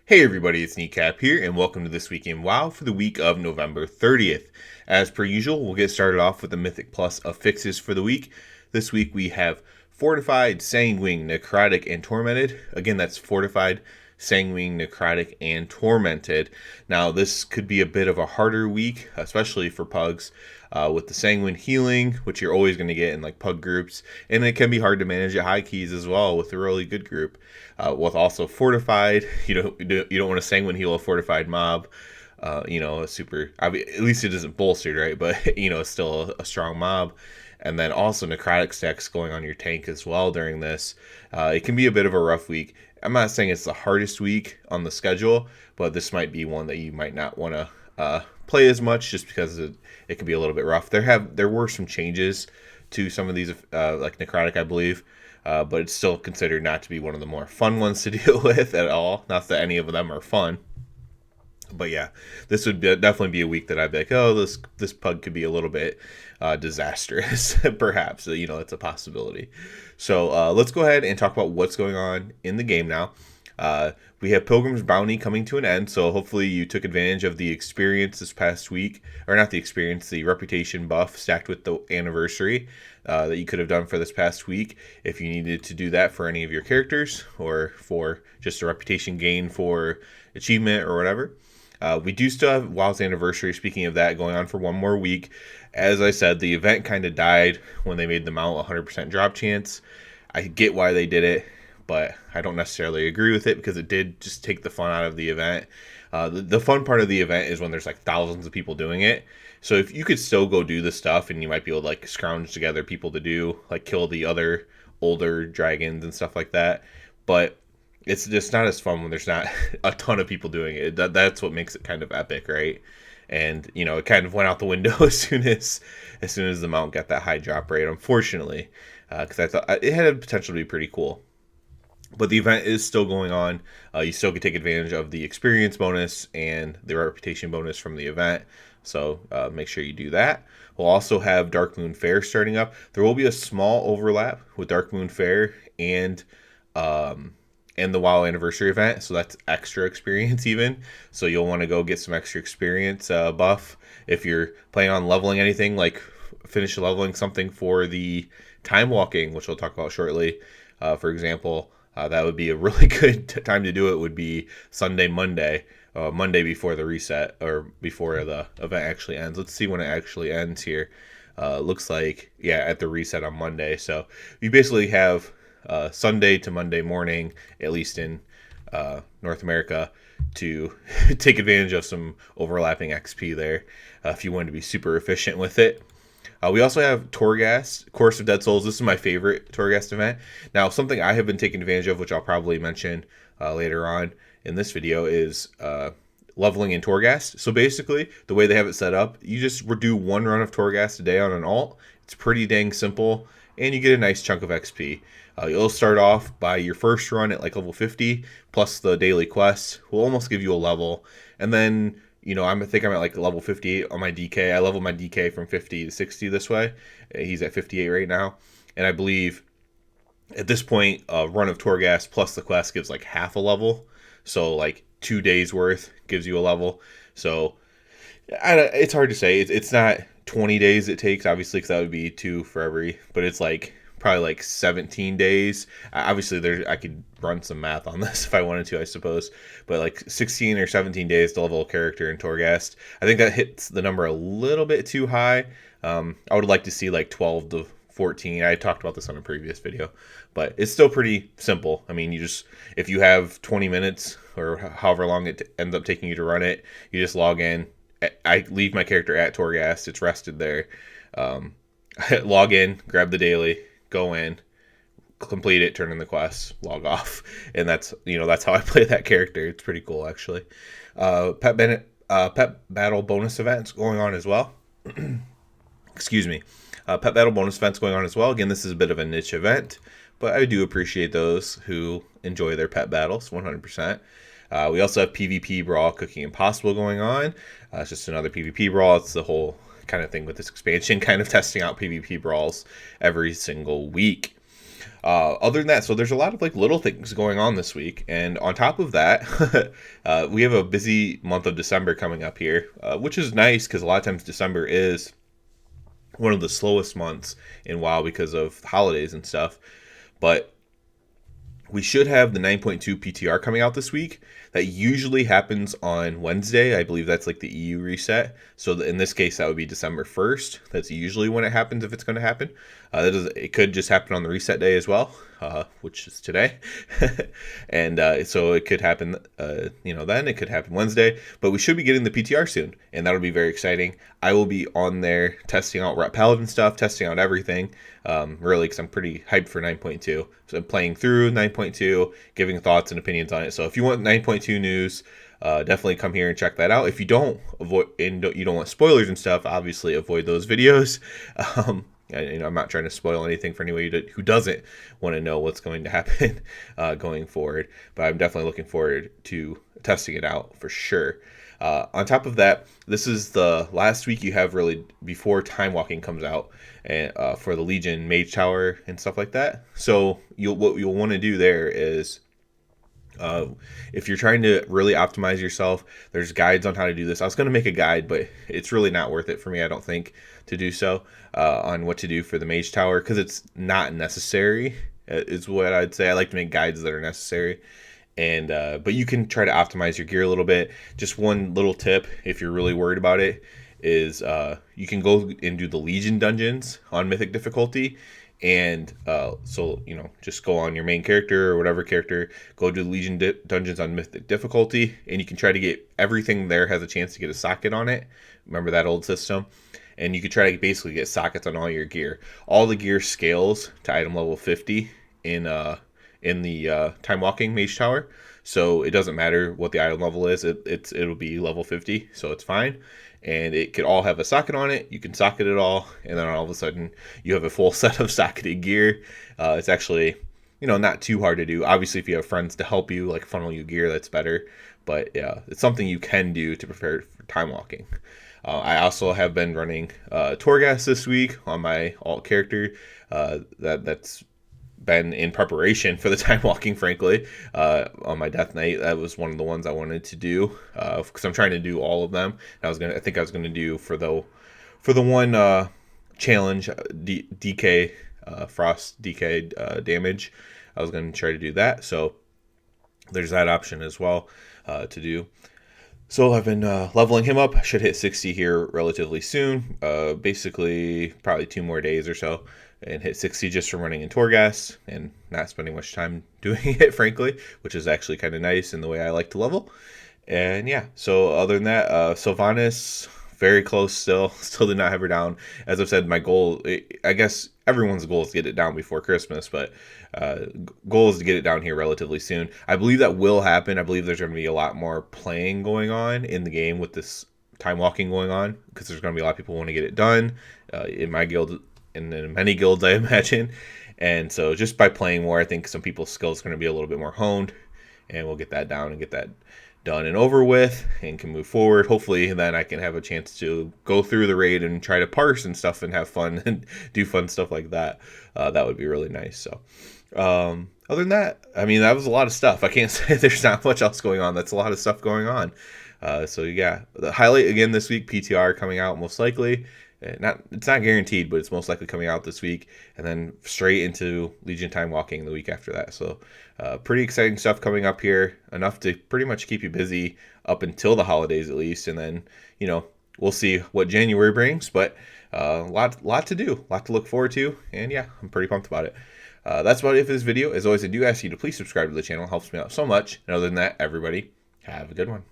Hey everybody, it's Kneecap here, and welcome to This Week in WoW for the week of November 30th. As per usual, we'll get started off with the Mythic Plus affixes for the week. This week we have Fortified, Sanguine, Necrotic, and Tormented. Again, that's Fortified, Sanguine, Necrotic, and Tormented. Now, this could be a bit of a harder week, especially for pugs, with the Sanguine healing, which you're always going to get in like pug groups, and it can be hard to manage at high keys as well with a really good group. With also Fortified, you don't want to Sanguine heal a Fortified mob. A super, at least it isn't bolstered, right? But it's still a strong mob. And then also necrotic stacks going on your tank as well during this. It can be a bit of a rough week. I'm not saying it's the hardest week on the schedule, but this might be one that you might not want to play as much just because it can be a little bit rough. There were some changes to some of these, like necrotic, I believe, but it's still considered not to be one of the more fun ones to deal with at all. Not that any of them are fun. But yeah, this would definitely be a week that I'd be like, oh, this pug could be a little bit disastrous, perhaps. It's a possibility. So let's go ahead and talk about what's going on in the game now. We have Pilgrim's Bounty coming to an end, so hopefully you took advantage of the experience this past week, or not the experience, the reputation buff stacked with the anniversary that you could have done for this past week if you needed to do that for any of your characters, or for just a reputation gain for achievement or whatever. We do still have WoW's anniversary, speaking of that, going on for one more week. As I said, the event kind of died when they made the mount 100% drop chance. I get why they did it, but I don't necessarily agree with it because it did just take the fun out of the event. The fun part of the event is when there's like thousands of people doing it. So if you could still go do the stuff and you might be able to like scrounge together people to do, like kill the other older dragons and stuff like that. But it's just not as fun when there's not a ton of people doing it. That's what makes it kind of epic, right? And it kind of went out the window as soon as the mount got that high drop rate, unfortunately, because I thought it had a potential to be pretty cool. But the event is still going on. You still can take advantage of the experience bonus and the reputation bonus from the event. So make sure you do that. We'll also have Darkmoon Fair starting up. There will be a small overlap with Darkmoon Fair and the WoW anniversary event, so that's extra experience even. So you'll want to go get some extra experience buff if you're planning on leveling anything, like finish leveling something for the time walking, which we'll talk about shortly. For example, that would be a really good time to do it. Would be Sunday, Monday before the reset or before the event actually ends. Let's see when it actually ends here. Looks like at the reset on Monday. So you basically have Sunday to Monday morning, at least in North America, to take advantage of some overlapping XP there if you want to be super efficient with it. We also have Torghast, Course of Dead Souls. This is my favorite Torghast event. Now, something I have been taking advantage of, which I'll probably mention later on in this video, is leveling in Torghast. So basically, the way they have it set up, you just do one run of Torghast a day on an alt. It's pretty dang simple, and you get a nice chunk of XP. You'll start off by your first run at like level 50, plus the daily quests will almost give you a level. And then, I think I'm at like level 58 on my DK. I leveled my DK from 50 to 60 this way. He's at 58 right now. And I believe at this point, a run of Torghast plus the quest gives like half a level. So like 2 days worth gives you a level. So it's hard to say. It's not 20 days it takes, obviously, because that would be 2 for every. But it's like probably like 17 days. Obviously, I could run some math on this if I wanted to, I suppose. But like 16 or 17 days to level a character in Torghast. I think that hits the number a little bit too high. I would like to see like 12 to 14. I talked about this on a previous video. But it's still pretty simple. I mean, if you have 20 minutes or however long it ends up taking you to run it, you just log in. I leave my character at Torghast. It's rested there. Log in, grab the daily, go in, complete it, turn in the quest, log off, and that's how I play that character. It's pretty cool, actually. Pet battle bonus events going on as well. Excuse me. Pet battle bonus events going on as well. Again, this is a bit of a niche event, but I do appreciate those who enjoy their pet battles 100%. We also have PvP Brawl Cooking Impossible going on. It's just another PvP Brawl. It's the whole kind of thing with this expansion, kind of testing out PvP Brawls every single week. Other than that, so there's a lot of like little things going on this week, and on top of that, we have a busy month of December coming up here, which is nice because a lot of times December is one of the slowest months in WoW because of holidays and stuff. But we should have the 9.2 PTR coming out this week. That usually happens on Wednesday. I believe that's like the EU reset. So in this case, that would be December 1st. That's usually when it happens, if it's going to happen. It could just happen on the reset day as well, which is today. And so it could happen, then. It could happen Wednesday. But we should be getting the PTR soon, and that'll be very exciting. I will be on there testing out Ret Paladin stuff, testing out everything, really, because I'm pretty hyped for 9.2. So I'm playing through 9.2, giving thoughts and opinions on it. So if you want 9.2 news, definitely come here and check that out. If you don't you don't want spoilers and stuff, obviously avoid those videos. I'm not trying to spoil anything for anybody who doesn't want to know what's going to happen going forward, but I'm definitely looking forward to testing it out for sure. On top of that, this is the last week you have really before Time Walking comes out, and for the Legion Mage Tower and stuff like that. So what you'll want to do there is, if you're trying to really optimize yourself, there's guides on how to do this. I was going to make a guide, but it's really not worth it for me, I don't think, to do so on what to do for the Mage Tower, because it's not necessary, is what I'd say. I like to make guides that are necessary. And but you can try to optimize your gear a little bit. Just one little tip, if you're really worried about it, is you can go and do the Legion dungeons on Mythic difficulty. And just go on your main character or whatever character, go do the Legion dungeons on Mythic difficulty, and you can try to get everything there has a chance to get a socket on it. Remember that old system? And you can try to basically get sockets on all your gear. All the gear scales to item level 50 in the Time Walking Mage Tower, so it doesn't matter what the item level is. It'll be level 50, so it's fine. And it could all have a socket on it. You can socket it all, and then all of a sudden you have a full set of socketed gear. It's actually, not too hard to do. Obviously, if you have friends to help you, like funnel you gear, that's better. But yeah, it's something you can do to prepare for Time Walking. I also have been running torghast this week on my alt character. That's been in preparation for the Time Walking, frankly. On my Death Knight, that was one of the ones I wanted to do, because I'm trying to do all of them. I think I was gonna do for the one challenge, DK frost DK damage. I was gonna try to do that, so there's that option as well to do. So I've been leveling him up. I should hit 60 here relatively soon. Basically, probably 2 more days or so, and hit 60 just from running in torghast and not spending much time doing it, frankly, which is actually kind of nice in the way I like to level. And yeah, so other than that, Sylvanas, very close still did not have her down. As I've said, my goal, I guess everyone's goal is to get it down before Christmas, but goal is to get it down here relatively soon. I believe that will happen. I believe there's going to be a lot more playing going on in the game with this Time Walking going on, because there's going to be a lot of people who want to get it done in my guild and in many guilds, I imagine. And so just by playing more, I think some people's skills are going to be a little bit more honed, and we'll get that down and get that done and over with and can move forward. Hopefully then I can have a chance to go through the raid and try to parse and stuff and have fun and do fun stuff like that. That would be really nice. So other than that, I mean, that was a lot of stuff. I can't say there's not much else going on. That's a lot of stuff going on. So yeah, the highlight again this week, PTR coming out most likely. It's not guaranteed, but it's most likely coming out this week, and then straight into Legion Time Walking the week after that. So pretty exciting stuff coming up here, enough to pretty much keep you busy up until the holidays at least, and then we'll see what January brings, but lot to do, lot to look forward to, and yeah, I'm pretty pumped about it. That's about it for this video. As always, I do ask you to please subscribe to the channel. It helps me out so much. And other than that, everybody, have a good one.